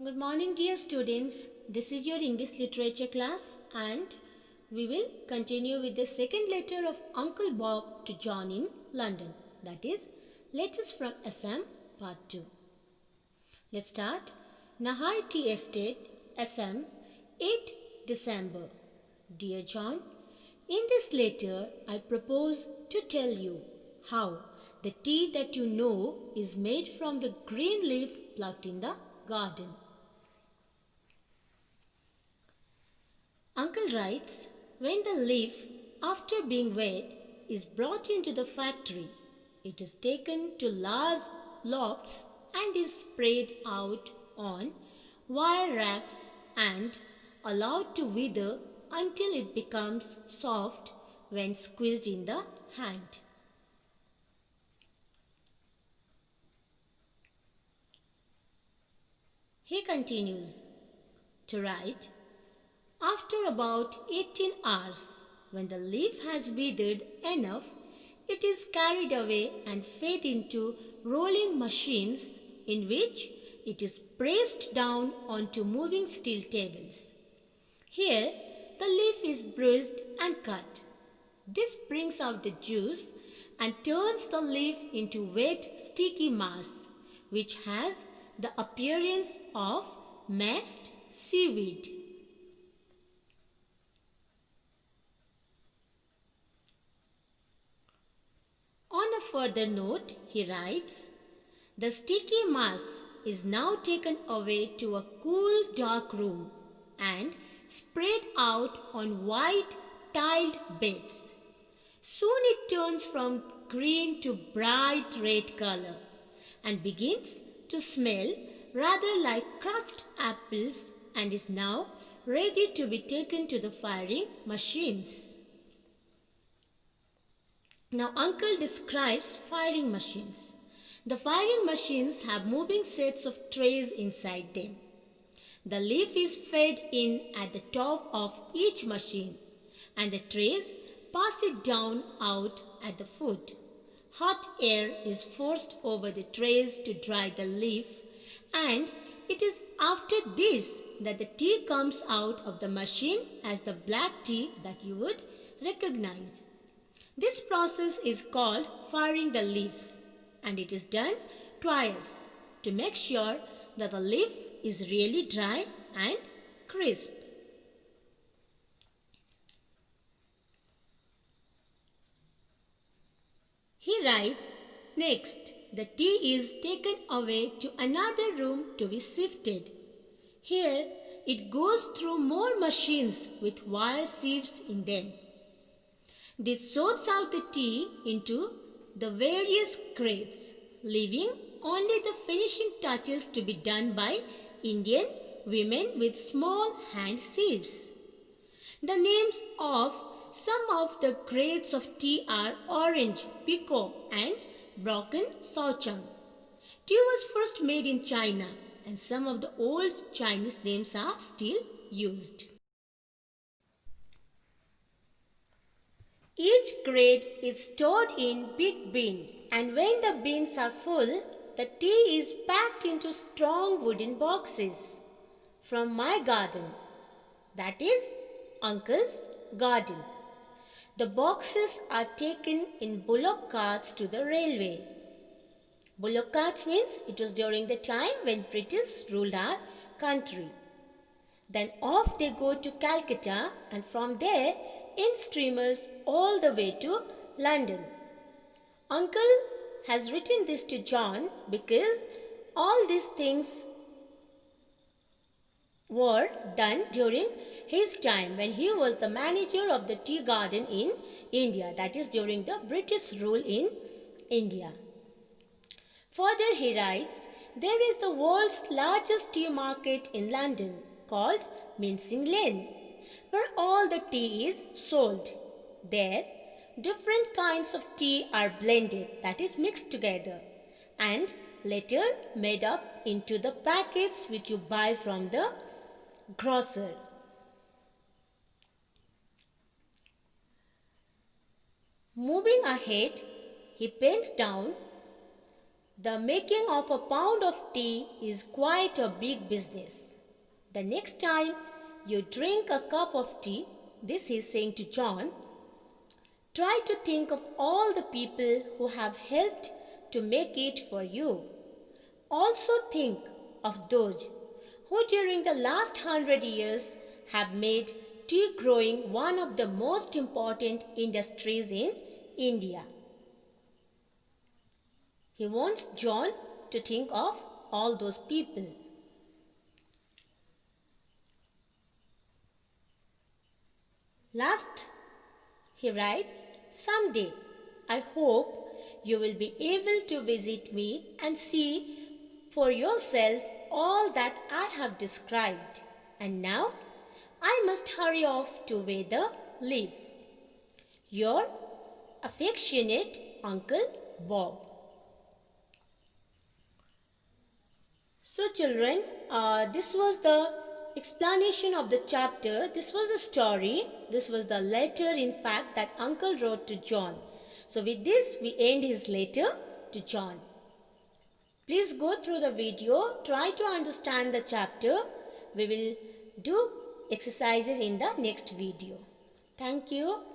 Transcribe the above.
Good morning, dear students. This is your English literature class, and we will continue with the second letter of Uncle Bob to John in London. That is, Letters from Assam, Part 2. Let's start. Nahai Tea Estate, Assam, 8 December. Dear John, in this letter, I propose to tell you how the tea that you know is made from the green leaf plucked in the garden. Uncle writes, when the leaf, after being wet, is brought into the factory, it is taken to large lofts and is spread out on wire racks and allowed to wither until it becomes soft when squeezed in the hand. He continues to write, after about 18 hours, when the leaf has withered enough, it is carried away and fed into rolling machines in which it is pressed down onto moving steel tables. Here, the leaf is bruised and cut. This brings out the juice and turns the leaf into wet, sticky mass, which has the appearance of mashed seaweed. On a further note, he writes, the sticky mass is now taken away to a cool, dark room and spread out on white tiled beds. Soon it turns from green to bright red color and begins to smell rather like crushed apples and is now ready to be taken to the firing machines. Now, Uncle describes firing machines. The firing machines have moving sets of trays inside them. The leaf is fed in at the top of each machine, and the trays pass it down out at the foot. Hot air is forced over the trays to dry the leaf, and it is after this that the tea comes out of the machine as the black tea that you would recognize. This process is called firing the leaf, and it is done twice to make sure that the leaf is really dry and crisp. He writes, next, the tea is taken away to another room to be sifted. Here, it goes through more machines with wire sieves in them. This sorts out the tea into the various grades, leaving only the finishing touches to be done by Indian women with small hand sieves. The names of some of the grades of tea are orange, pekoe and broken souchong. Tea was first made in China, and some of the old Chinese names are still used. Each grade is stored in big bin, and when the bins are full, the tea is packed into strong wooden boxes. From my garden, that is Uncle's garden. The boxes are taken in bullock carts to the railway. Bullock carts means it was during the time when British ruled our country. Then off they go to Calcutta, and from there in steamers all the way to London. Uncle has written this to John because all these things were done during his time when he was the manager of the tea garden in India, that is during the British rule in India. Further he writes, there is the world's largest tea market in London called Mincing Lane, where all the tea is sold. There, different kinds of tea are blended, that is mixed together, and later made up into the packets which you buy from the grocer. Moving ahead, he pens down The making of a pound of tea is quite a big business. The next time you drink a cup of tea, this is saying to John, try to think of all the people who have helped to make it for you. Also think of those who during the last 100 years have made tea growing one of the most important industries in India. He wants John to think of all those people. Last, he writes, someday I hope you will be able to visit me and see for yourself all that I have described. And now I must hurry off to where the leaf. Your affectionate Uncle Bob. So children, this was the explanation of the chapter. This was the story. This was the letter, in fact, that Uncle wrote to John. So with this, we end his letter to John. Please go through the video. Try to understand the chapter. We will do exercises in the next video. Thank you.